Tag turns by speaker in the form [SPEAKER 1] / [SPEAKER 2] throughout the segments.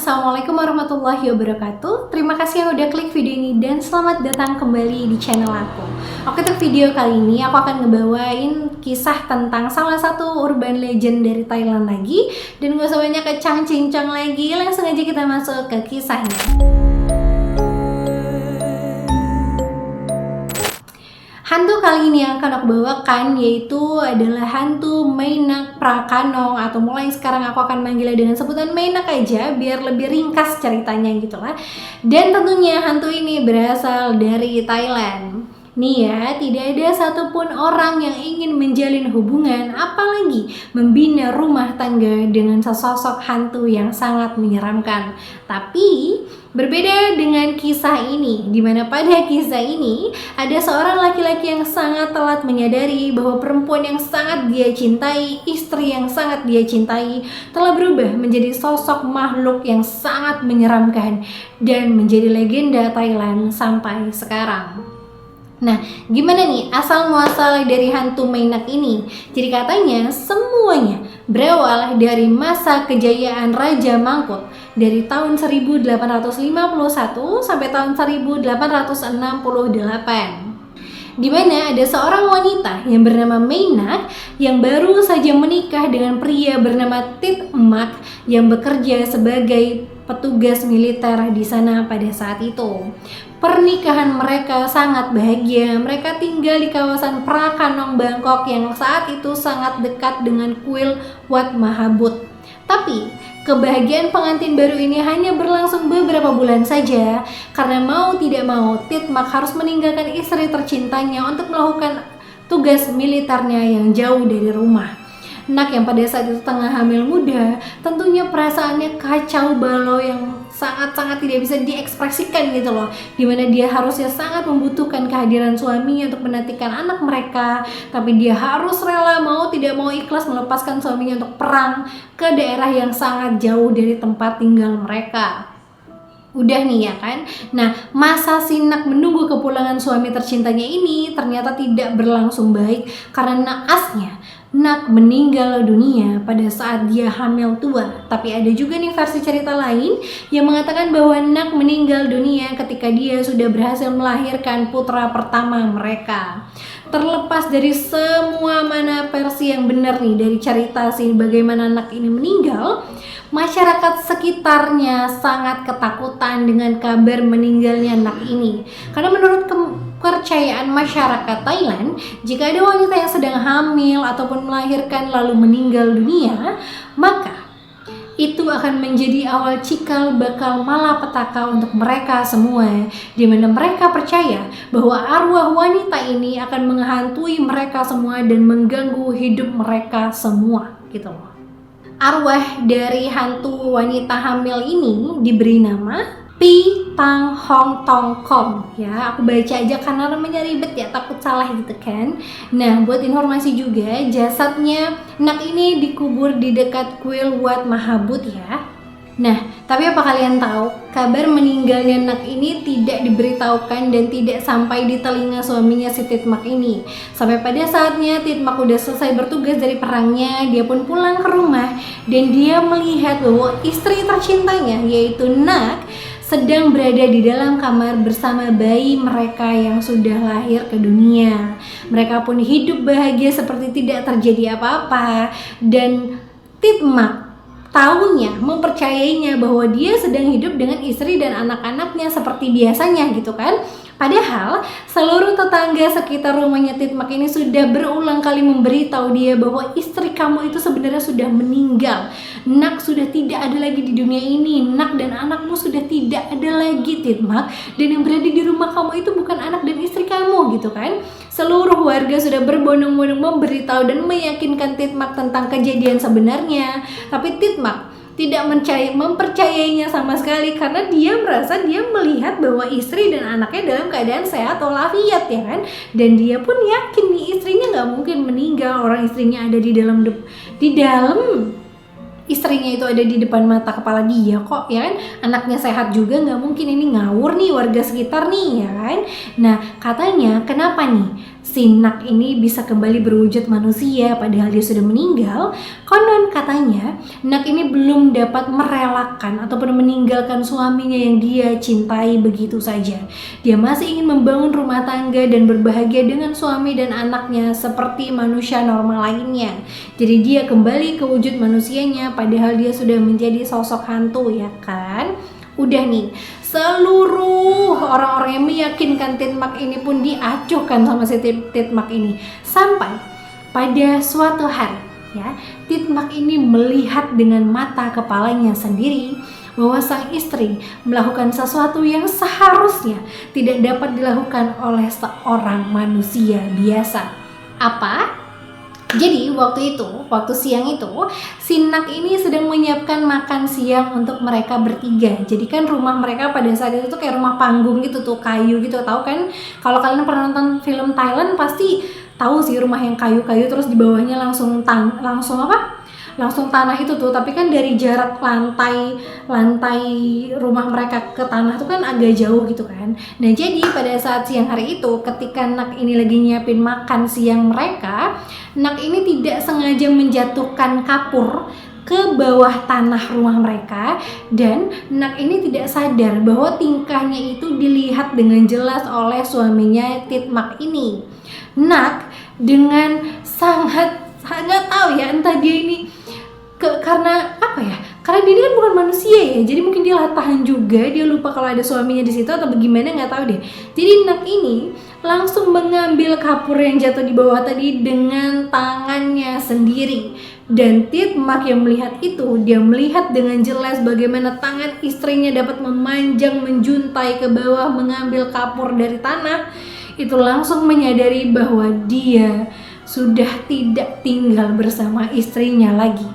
[SPEAKER 1] Assalamualaikum warahmatullahi wabarakatuh. Terima kasih yang udah klik video ini dan selamat datang kembali di channel aku. Oke, untuk video kali ini aku akan ngebawain kisah tentang salah satu urban legend dari Thailand lagi. Dan gak usah banyak kecang-cincang lagi, langsung aja kita masuk ke kisahnya. Hantu kali ini yang akan aku bawakan yaitu adalah hantu Mainak Prakanong, atau mulai sekarang aku akan manggilnya dengan sebutan Mainak aja biar lebih ringkas ceritanya gitu lah. Dan tentunya hantu ini berasal dari Thailand. Nih ya, tidak ada satupun orang yang ingin menjalin hubungan, apalagi membina rumah tangga dengan sesosok hantu yang sangat menyeramkan. Tapi berbeda dengan kisah ini, di mana pada kisah ini ada seorang laki-laki yang sangat telat menyadari bahwa perempuan yang sangat dia cintai, istri yang sangat dia cintai, telah berubah menjadi sosok makhluk yang sangat menyeramkan dan menjadi legenda Thailand sampai sekarang. Nah, gimana nih asal muasal dari hantu Mainak ini? Jadi katanya semuanya berawal dari masa kejayaan Raja Mangkut dari tahun 1851 sampai tahun 1868. Di mana ada seorang wanita yang bernama Mainak yang baru saja menikah dengan pria bernama Tit Mak yang bekerja sebagai petugas militer di sana pada saat itu. Pernikahan mereka sangat bahagia. Mereka tinggal di kawasan Prakanong, Bangkok yang saat itu sangat dekat dengan kuil Wat Mahabut. Tapi kebahagiaan pengantin baru ini hanya berlangsung beberapa bulan saja, karena mau tidak mau Tit Mak harus meninggalkan istri tercintanya untuk melakukan tugas militernya yang jauh dari rumah. Nak yang pada saat itu tengah hamil muda, tentunya perasaannya kacau balau yang sangat-sangat tidak bisa diekspresikan gitu loh. Dimana dia harusnya sangat membutuhkan kehadiran suaminya untuk menantikan anak mereka, tapi dia harus rela mau tidak mau ikhlas melepaskan suaminya untuk perang ke daerah yang sangat jauh dari tempat tinggal mereka. Udah nih ya kan. Nah, masa si Nak menunggu kepulangan suami tercintanya ini ternyata tidak berlangsung baik, karena naasnya Nak meninggal dunia pada saat dia hamil tua. Tapi ada juga nih versi cerita lain yang mengatakan bahwa Nak meninggal dunia ketika dia sudah berhasil melahirkan putra pertama mereka. Terlepas dari semua mana versi yang benar nih dari cerita sih bagaimana Nak ini meninggal, masyarakat sekitarnya sangat ketakutan dengan kabar meninggalnya Nak ini. Karena menurut kepercayaan masyarakat Thailand, jika ada wanita yang sedang hamil ataupun melahirkan lalu meninggal dunia, maka itu akan menjadi awal cikal bakal malapetaka untuk mereka semua, di mana mereka percaya bahwa arwah wanita ini akan menghantui mereka semua dan mengganggu hidup mereka semua gitu loh. Arwah dari hantu wanita hamil ini diberi nama Pi Tang Hong Tong Kom. Ya, aku baca aja karena namanya ribet ya, takut salah gitu kan. Nah, buat informasi juga, jasadnya Nak ini dikubur di dekat kuil Wat Mahabut ya. Nah, tapi apa kalian tahu, kabar meninggalnya Nak ini tidak diberitahukan dan tidak sampai di telinga suaminya si Tit Mak ini. Sampai pada saatnya Tit Mak udah selesai bertugas dari perangnya, dia pun pulang ke rumah dan dia melihat bahwa istri tercintanya yaitu Nak sedang berada di dalam kamar bersama bayi mereka yang sudah lahir ke dunia. Mereka pun hidup bahagia seperti tidak terjadi apa-apa, dan Tit Mak tahunya, mempercayainya bahwa dia sedang hidup dengan istri dan anak-anaknya seperti biasanya gitu kan. Padahal seluruh tetangga sekitar rumahnya Tit Mak ini sudah berulang kali memberitahu dia bahwa istri kamu itu sebenarnya sudah meninggal. Nak sudah tidak ada lagi di dunia ini. Nak dan anakmu sudah tidak ada lagi, Tit Mak. Dan yang berada di rumah kamu itu bukan anak dan istri kamu gitu kan. Seluruh warga sudah berbondong-bondong memberitahu dan meyakinkan Tit Mak tentang kejadian sebenarnya. Tapi Tit Mak tidak mempercayainya sama sekali, karena dia merasa dia melihat bahwa istri dan anaknya dalam keadaan sehat walafiat ya kan. Dan dia pun yakin nih istrinya nggak mungkin meninggal, orang istrinya ada di dalam istrinya itu ada di depan mata kepala dia kok, ya kan? Anaknya sehat juga, nggak mungkin ini ngawur nih warga sekitar nih, ya kan? Nah, katanya kenapa nih si Nak ini bisa kembali berwujud manusia padahal dia sudah meninggal? Konon katanya Nak ini belum dapat merelakan ataupun meninggalkan suaminya yang dia cintai begitu saja. Dia masih ingin membangun rumah tangga dan berbahagia dengan suami dan anaknya seperti manusia normal lainnya. Jadi dia kembali ke wujud manusianya padahal dia sudah menjadi sosok hantu, ya kan? Udah nih, seluruh orang-orang yang meyakinkan Titmak ini pun diacuhkan sama si Titmak ini. Sampai pada suatu hari, ya, Titmak ini melihat dengan mata kepalanya sendiri bahwa sang istri melakukan sesuatu yang seharusnya tidak dapat dilakukan oleh seorang manusia biasa. Apa? Jadi waktu siang itu, si Nak ini sedang menyiapkan makan siang untuk mereka bertiga. Jadi kan rumah mereka pada saat itu tuh kayak rumah panggung gitu tuh, kayu gitu. Tahu kan? Kalau kalian pernah nonton film Thailand pasti tahu sih rumah yang kayu-kayu terus di bawahnya langsung tanah itu tuh. Tapi kan dari jarak lantai rumah mereka ke tanah tuh kan agak jauh gitu kan. Nah, jadi pada saat siang hari itu ketika Nak ini lagi nyiapin makan siang mereka, Nak ini tidak sengaja menjatuhkan kapur ke bawah tanah rumah mereka, dan Nak ini tidak sadar bahwa tingkahnya itu dilihat dengan jelas oleh suaminya Titmak ini. Nak dengan sangat tahu ya, entah dia ini karena apa ya? Karena dia ini kan bukan manusia ya, jadi mungkin dia latahan juga, dia lupa kalau ada suaminya di situ atau bagaimana, nggak tahu deh. Jadi Nak ini langsung mengambil kapur yang jatuh di bawah tadi dengan tangannya sendiri. Dan Titmak yang melihat itu, dia melihat dengan jelas bagaimana tangan istrinya dapat memanjang menjuntai ke bawah mengambil kapur dari tanah. Itu langsung menyadari bahwa dia sudah tidak tinggal bersama istrinya lagi.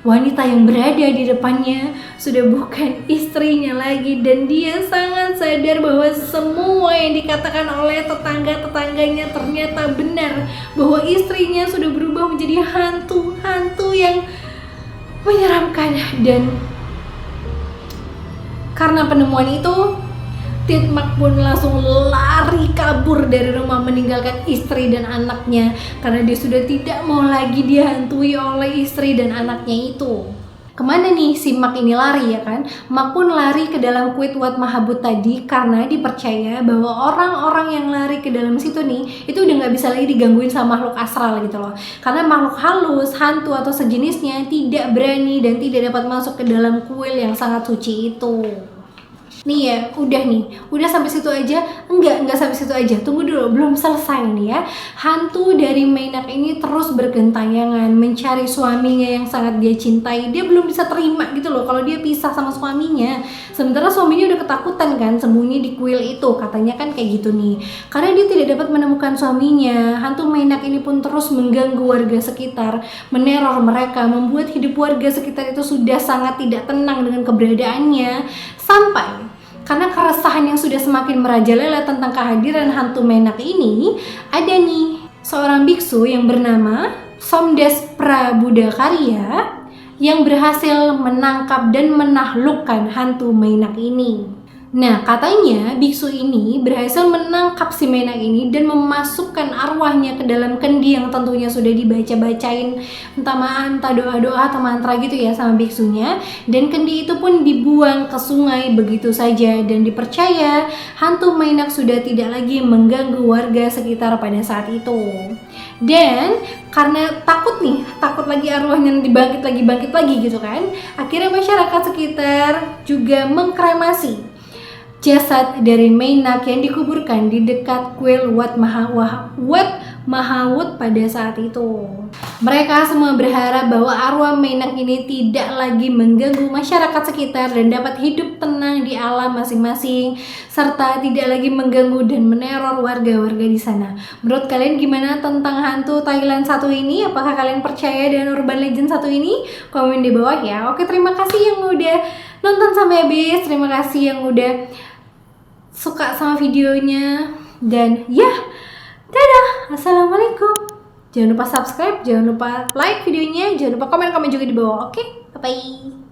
[SPEAKER 1] Wanita yang berada di depannya sudah bukan istrinya lagi, dan dia sangat sadar bahwa semua yang dikatakan oleh tetangga-tetangganya ternyata benar, bahwa istrinya sudah berubah menjadi hantu yang menyeramkan. Dan karena penemuan itu, Titmak pun langsung lari kabur dari rumah meninggalkan istri dan anaknya karena dia sudah tidak mau lagi dihantui oleh istri dan anaknya itu. Kemana nih si Mak ini lari, ya kan? Mak pun lari ke dalam kuit Wat Mahabut tadi karena dipercaya bahwa orang-orang yang lari ke dalam situ nih itu udah nggak bisa lagi digangguin sama makhluk astral gitu loh. Karena makhluk halus, hantu atau sejenisnya tidak berani dan tidak dapat masuk ke dalam kuil yang sangat suci itu. Nih ya, udah sampai situ aja? Enggak sampai situ aja. Tunggu dulu, belum selesai nih ya. Hantu dari Mainak ini terus bergentayangan mencari suaminya yang sangat dia cintai. Dia belum bisa terima gitu loh kalau dia pisah sama suaminya. Sementara suaminya udah ketakutan kan, sembunyi di kuil itu. Katanya kan kayak gitu nih. Karena dia tidak dapat menemukan suaminya, hantu Mainak ini pun terus mengganggu warga sekitar, meneror mereka, membuat hidup warga sekitar itu sudah sangat tidak tenang dengan keberadaannya. Sampai karena keresahan yang sudah semakin merajalela tentang kehadiran hantu Mainak ini, ada nih seorang biksu yang bernama Somdes Prabudakarya yang berhasil menangkap dan menaklukkan hantu Mainak ini. Nah, katanya biksu ini berhasil menangkap si Mainak ini dan memasukkan arwahnya ke dalam kendi yang tentunya sudah dibaca-bacain entah doa-doa atau mantra gitu ya sama biksunya. Dan kendi itu pun dibuang ke sungai begitu saja, dan dipercaya hantu Mainak sudah tidak lagi mengganggu warga sekitar pada saat itu. Dan karena takut lagi arwahnya bangkit lagi gitu kan, akhirnya masyarakat sekitar juga mengkremasi jasad dari Mainak yang dikuburkan di dekat kuil Wat Mahabut pada saat itu. Mereka semua berharap bahwa arwah Mainak ini tidak lagi mengganggu masyarakat sekitar dan dapat hidup tenang di alam masing-masing, serta tidak lagi mengganggu dan meneror warga-warga di sana. Menurut kalian gimana tentang hantu Thailand satu ini? Apakah kalian percaya dengan urban legend satu ini? Komen di bawah ya. Oke, terima kasih yang udah nonton sampai habis. Terima kasih yang udah suka sama videonya, dan ya, dadah, assalamualaikum. Jangan lupa subscribe, jangan lupa like videonya, jangan lupa komen juga di bawah, oke? Bye-bye.